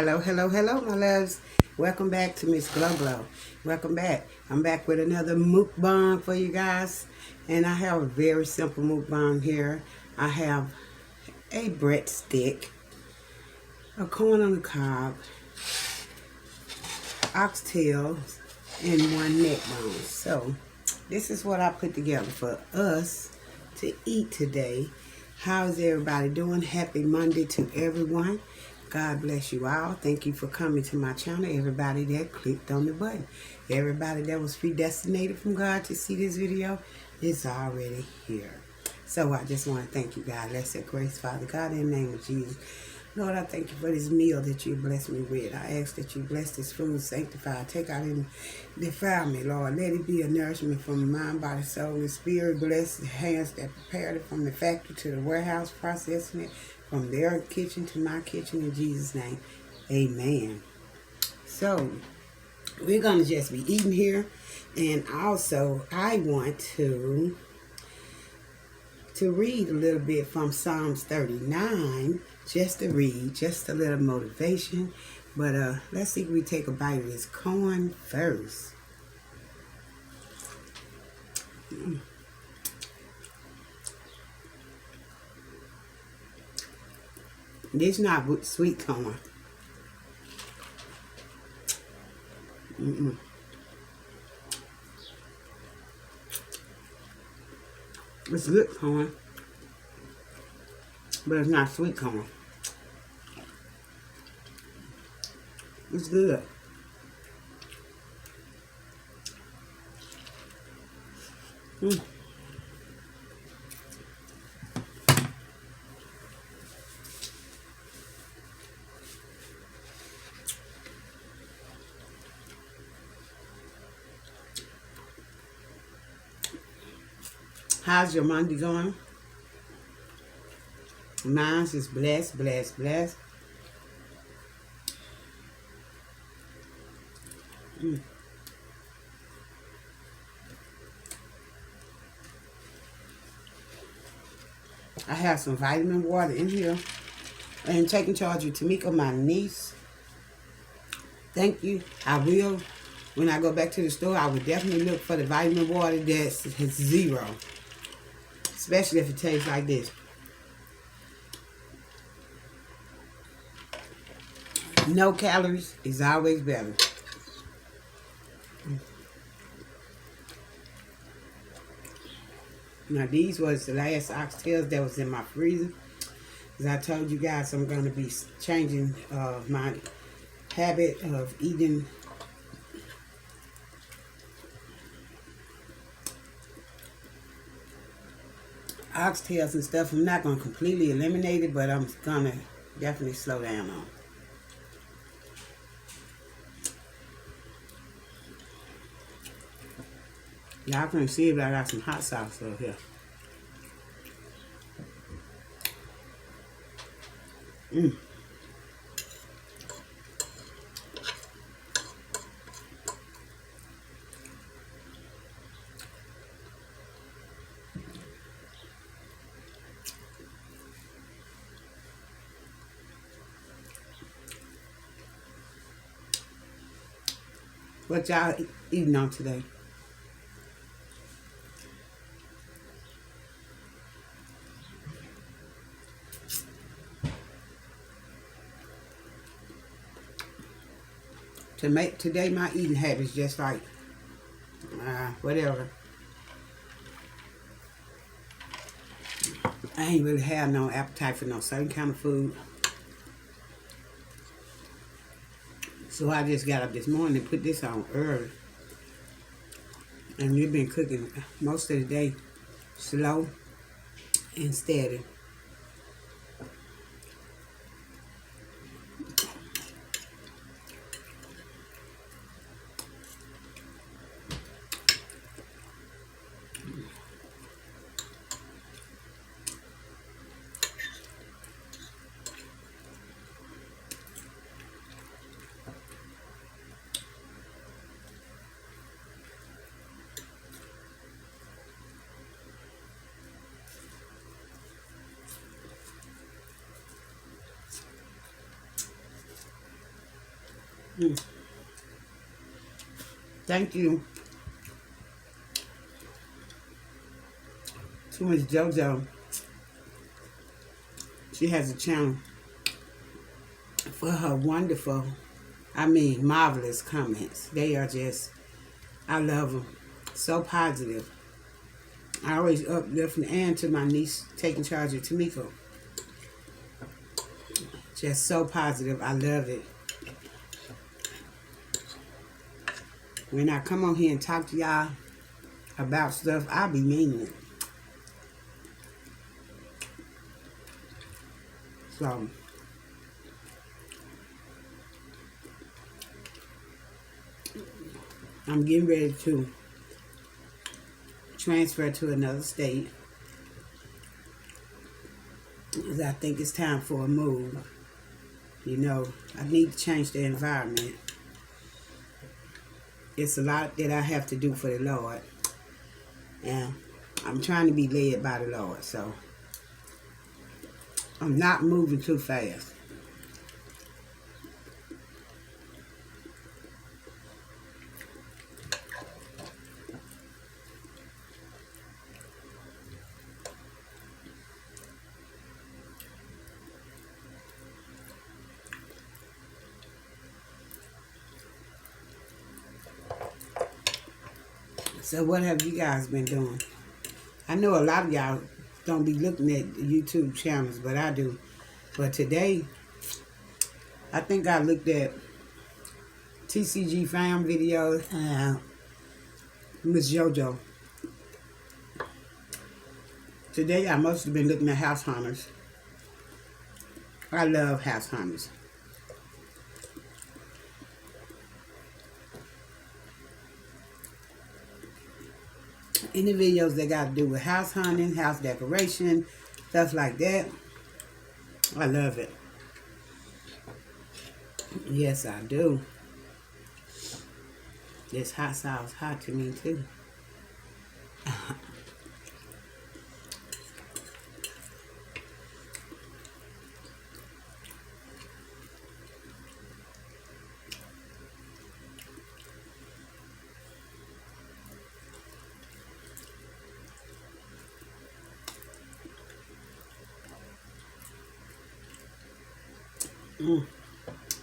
Hello, my loves. Welcome back to Mz.gloglo. Welcome back. I'm back with another mukbang for you guys. And I have a very simple mukbang here. I have a breadstick, a corn on the cob, oxtails, and one neck bone. So, this is what I put together for us to eat today. How's everybody doing? Happy Monday to everyone. God bless you all. Thank you for coming to my channel. Everybody that clicked on the button. Everybody that was predestinated from God to see this video is already here. So I just want to thank you, God. Let's say grace, Father God, in the name of Jesus. Lord, I thank you for this meal that you blessed me with. I ask that you bless this food, sanctify, take out and defile me, Lord. Let it be a nourishment from the mind, body, soul, and spirit. Bless the hands that prepared it from the factory to the warehouse, processing it from their kitchen to my kitchen, in Jesus' name. Amen. So, we're going to just be eating here. And also, I want to read a little bit from Psalms 39, just to read, just a little motivation. But let's see if we take a bite of this corn first. This not sweet corn. It's good corn, but it's not sweet corn. It's good. How's your Monday going? Mine's is blessed. I have some vitamin water in here. And taking charge of Tamika, my niece. Thank you. I will. When I go back to the store, I would definitely look for the vitamin water that's zero. Especially if it tastes like this. No calories is always better. Now these was the last oxtails that was in my freezer. As I told you guys, I'm going to be changing my habit of eating oxtails and stuff. I'm not going to completely eliminate it, but I'm going to definitely slow down on it. Y'all can see it, but I got some hot sauce over here. What y'all eating on today? Today my eating habits just like whatever. I ain't really have no appetite for no certain kind of food. So I just got up this morning and put this on early. And we've been cooking most of the day slow and steady. Mm. Thank you to Mz.gloglo. She has a channel for her wonderful, marvelous comments. They are just, I love them. So positive. I always uplift and to my niece taking charge of Tamiko. Just so positive. I love it. When I come on here and talk to y'all about stuff, I be meaning it. So, I'm getting ready to transfer to another state. Because I think it's time for a move. You know, I need to change the environment. It's a lot that I have to do for the Lord. And I'm trying to be led by the Lord. So, I'm not moving too fast. So what have you guys been doing? I know a lot of y'all don't be looking at YouTube channels, but I do. But today, I think I looked at TCG fam videos and Mz.gloglo. Today, I must have been looking at house hunters. I love house hunters. Any videos that got to do with house hunting, house decoration, stuff like that, I love it. Yes, I do. This hot sauce hot to me too.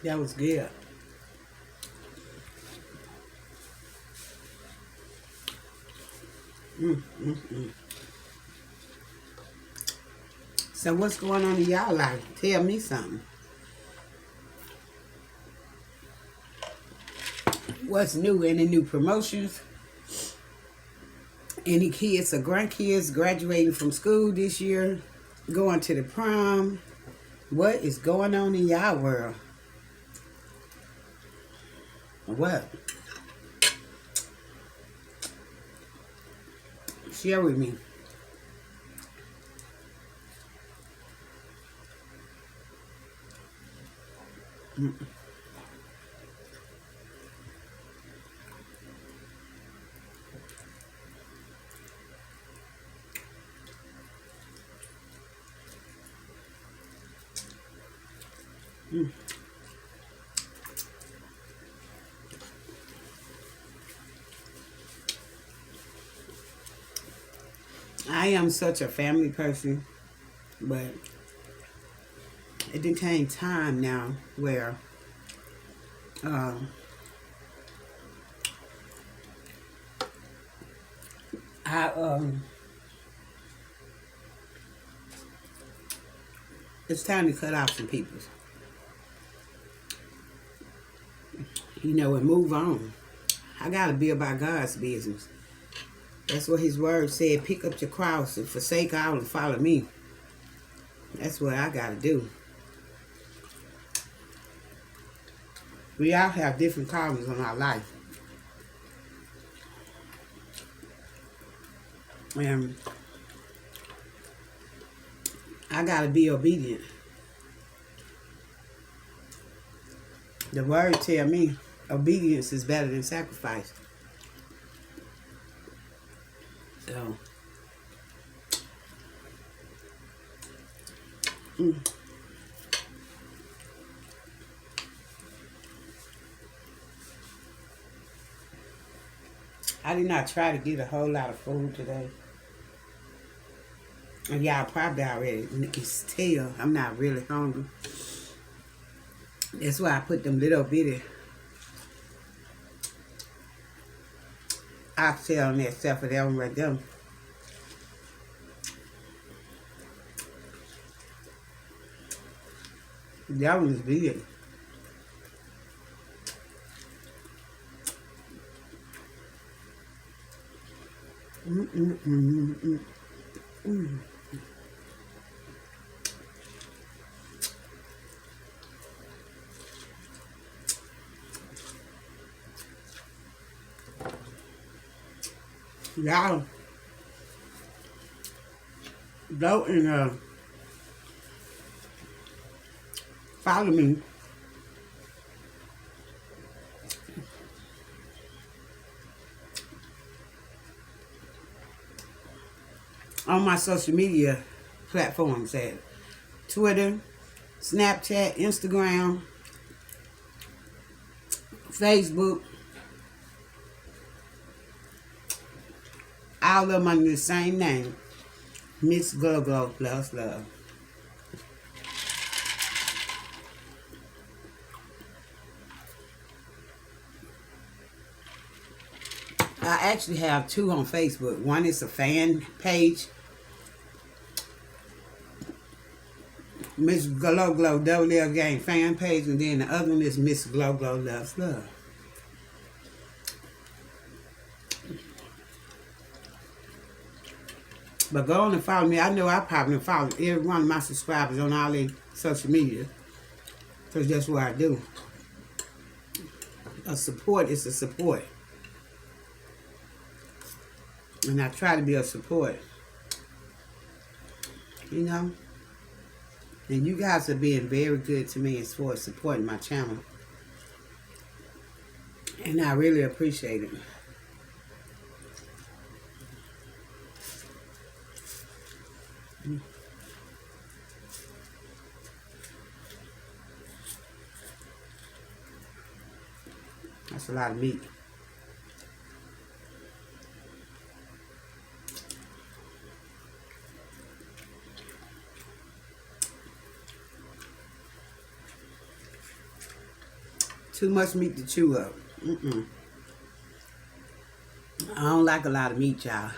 That was good. So what's going on in y'all life? Tell me something. What's new? Any new promotions? Any kids or grandkids graduating from school this year? Going to the prom? What is going on in y'all world? What? Share with me. I am such a family person, but it became time now where it's time to cut off some people, you know, and move on. I gotta be about God's business. That's what his word said. Pick up your cross and forsake all and follow me. That's what I gotta do. We all have different callings on our life. And I gotta be obedient. The word tell me obedience is better than sacrifice. So, I did not try to get a whole lot of food today. And y'all probably already can tell I'm not really hungry. That's why I put them little bitty oxtail on that stuff for them right there. That one's big. Y'all go and follow me on my social media platforms at Twitter, Snapchat, Instagram, Facebook. All of them under the same name, Mz.gloglo plus love. I actually have two on Facebook. One is a fan page, Mz.gloglo Double L Gang fan page, and then the other one is Mz.gloglo Loves Love. But go on and follow me. I know I probably follow every one of my subscribers on all their social media, because that's what I do. A support is a support. And I try to be a support. You know? And you guys are being very good to me as far as supporting my channel. And I really appreciate it. That's a lot of meat. Too much meat to chew up. I don't like a lot of meat, y'all.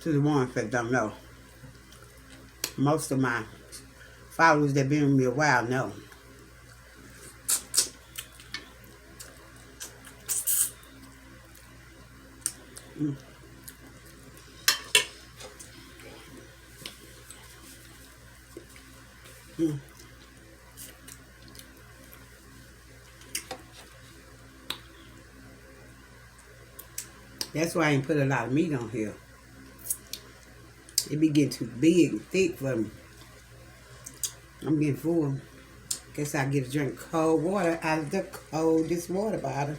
To the ones that don't know. Most of my followers that been with me a while know. That's why I ain't put a lot of meat on here. It be getting too big and thick for me. I'm getting full. Guess I get to drink cold water out of the coldest water bottle.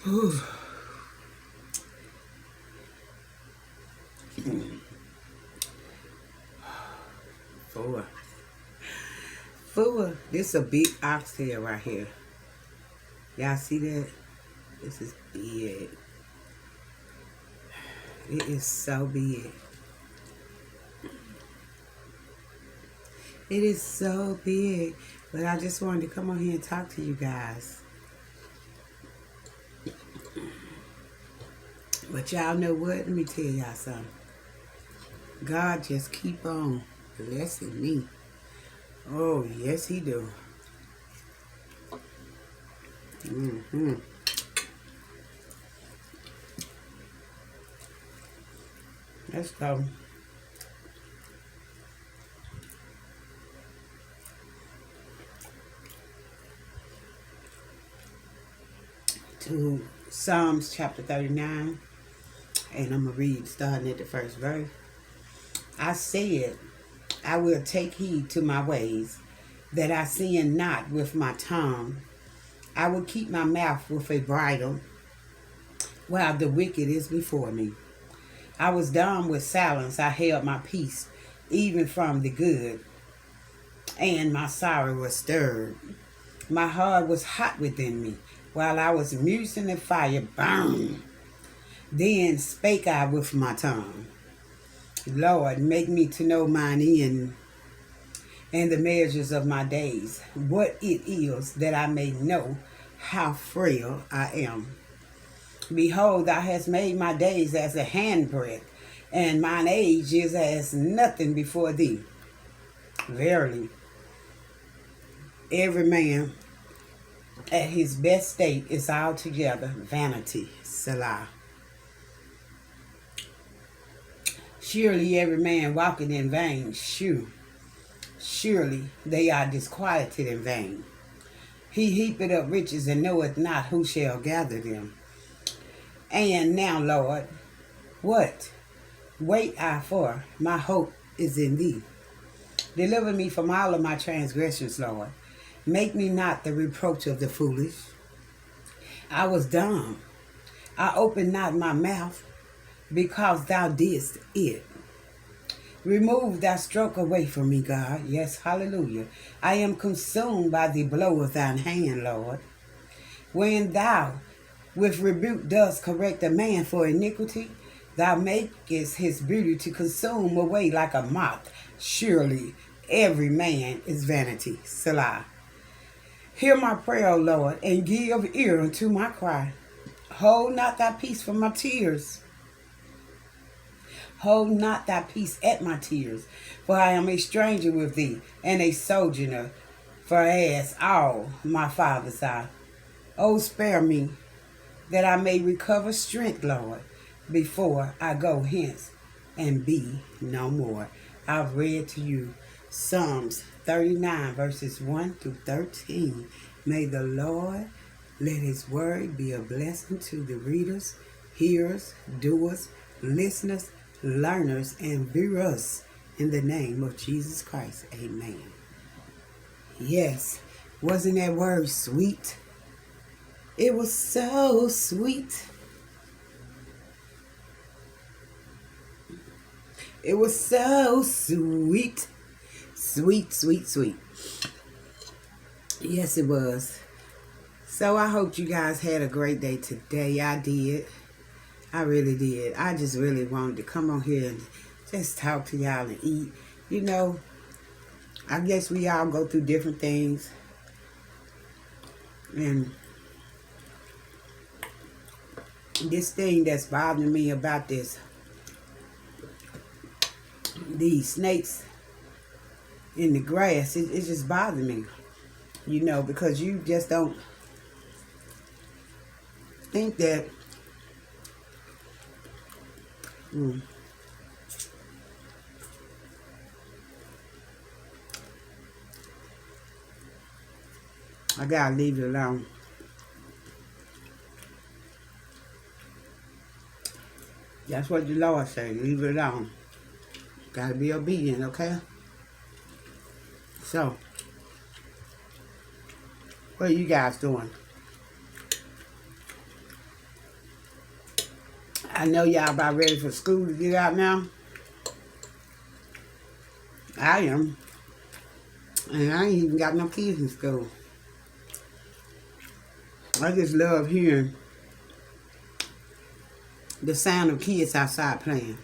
Whew. Four. This is a big oxtail right here. Y'all see that? This is big. It is so big. It is so big. But I just wanted to come on here and talk to you guys. But y'all know what? Let me tell y'all something. God just keep on blessing me. Oh, yes, he do. Let's go. To Psalms chapter 39. And I'm going to read starting at the first verse. I said, I will take heed to my ways, that I sin not with my tongue. I will keep my mouth with a bridle, while the wicked is before me. I was done with silence. I held my peace, even from the good, and my sorrow was stirred. My heart was hot within me, while I was musing the fire burned. Then spake I with my tongue, Lord, make me to know mine end and the measures of my days, what it is, that I may know how frail I am. Behold, thou hast made my days as a handbreadth, and mine age is as nothing before thee. Verily, every man at his best state is altogether vanity. Selah. Surely every man walketh in vain. Surely they are disquieted in vain. He heapeth up riches and knoweth not who shall gather them. And now, Lord, what wait I for? My hope is in thee. Deliver me from all of my transgressions, Lord. Make me not the reproach of the foolish. I was dumb. I opened not my mouth, because thou didst it. Remove thy stroke away from me, God. Yes, hallelujah. I am consumed by the blow of thine hand, Lord. When thou with rebuke dost correct a man for iniquity, thou makest his beauty to consume away like a moth. Surely every man is vanity. Selah. Hear my prayer, O Lord, and give ear unto my cry. Hold not thy peace from my tears. Hold not thy peace at my tears, for I am a stranger with thee, and a sojourner, for as all my fathers are. O spare me, that I may recover strength, Lord, before I go hence and be no more. I've read to you Psalms 39, verses 1 through 13. May the Lord let his word be a blessing to the readers, hearers, doers, listeners, learners, and viewers, in the name of Jesus Christ. Amen. Yes, wasn't that word sweet? It was so sweet. It was so sweet. Sweet, sweet, sweet. Yes, it was. So I hope you guys had a great day today. I did. I really did. I just really wanted to come on here and just talk to y'all and eat. You know, I guess we all go through different things. And this thing that's bothering me about these snakes in the grass, it just bothers me. You know, because you just don't think that I gotta leave it alone. That's what the Lord said. Leave it alone. Gotta be obedient, okay? So, what are you guys doing? I know y'all about ready for school to get out now. I am. And I ain't even got no kids in school. I just love hearing the sound of kids outside playing.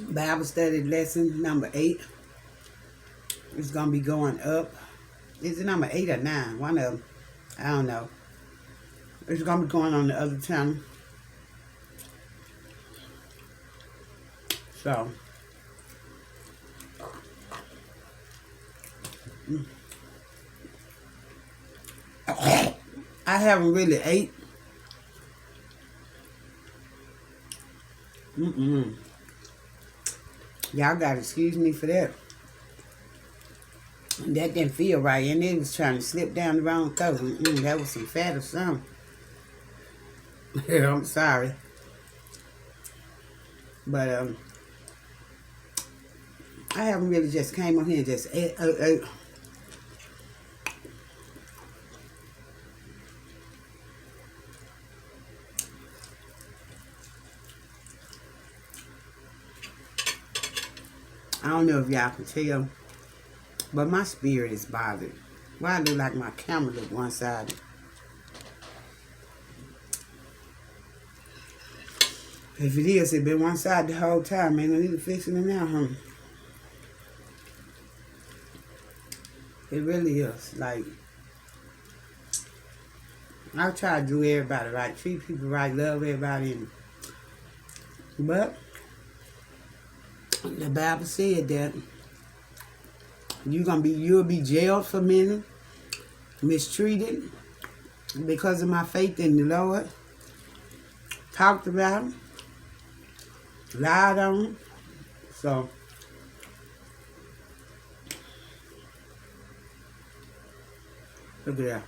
Bible study lesson number 8 is going to be going up. Is it number 8 or 9? One of them. I don't know. It's going to be going on the other channel. So, I haven't really ate. Y'all got to excuse me for that. That didn't feel right, and it was trying to slip down the wrong throat. That was some fat or something. I'm sorry. But, I haven't really just came on here and just ate. I don't know if y'all can tell, but my spirit is bothered. Why I look like my camera look one-sided? If it is, it been one-sided the whole time, man. I need to fix it now, huh? It really is. Like, I try to do everybody right, treat people right, love everybody. But the Bible said that you'll be jailed for a minute, mistreated because of my faith in the Lord, talked about, lied on. So look at that.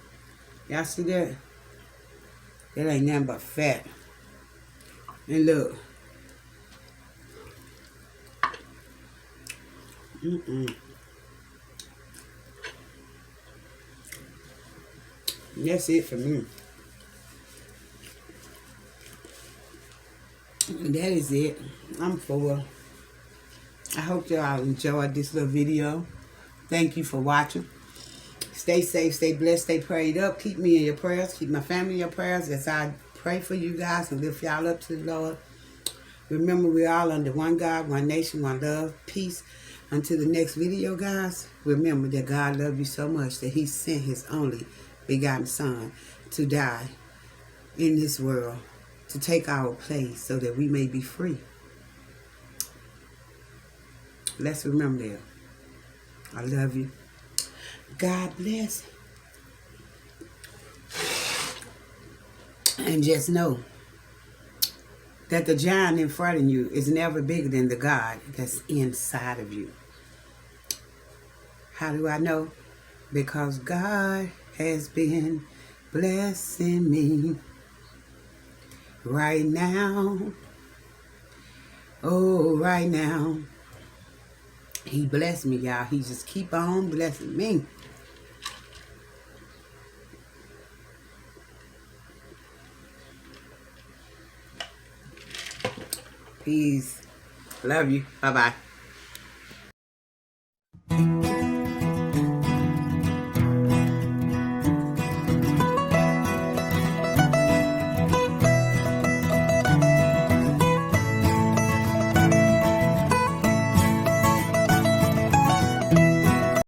Y'all see that? That ain't nothing but fat. And look. That's it for me. And that is it. I'm full. I hope y'all enjoyed this little video. Thank you for watching. Stay safe, stay blessed, stay prayed up. Keep me in your prayers. Keep my family in your prayers as I pray for you guys and lift y'all up to the Lord. Remember, we're all under one God, one nation, one love, peace. Until the next video, guys, remember that God loved you so much that he sent his only begotten son to die in this world, to take our place so that we may be free. Let's remember that. I love you. God bless. And just know that the giant in front of you is never bigger than the God that's inside of you. How do I know? Because God has been blessing me right now. Oh, right now. He blessed me, y'all. He just keep on blessing me. Peace. Love you. Bye-bye.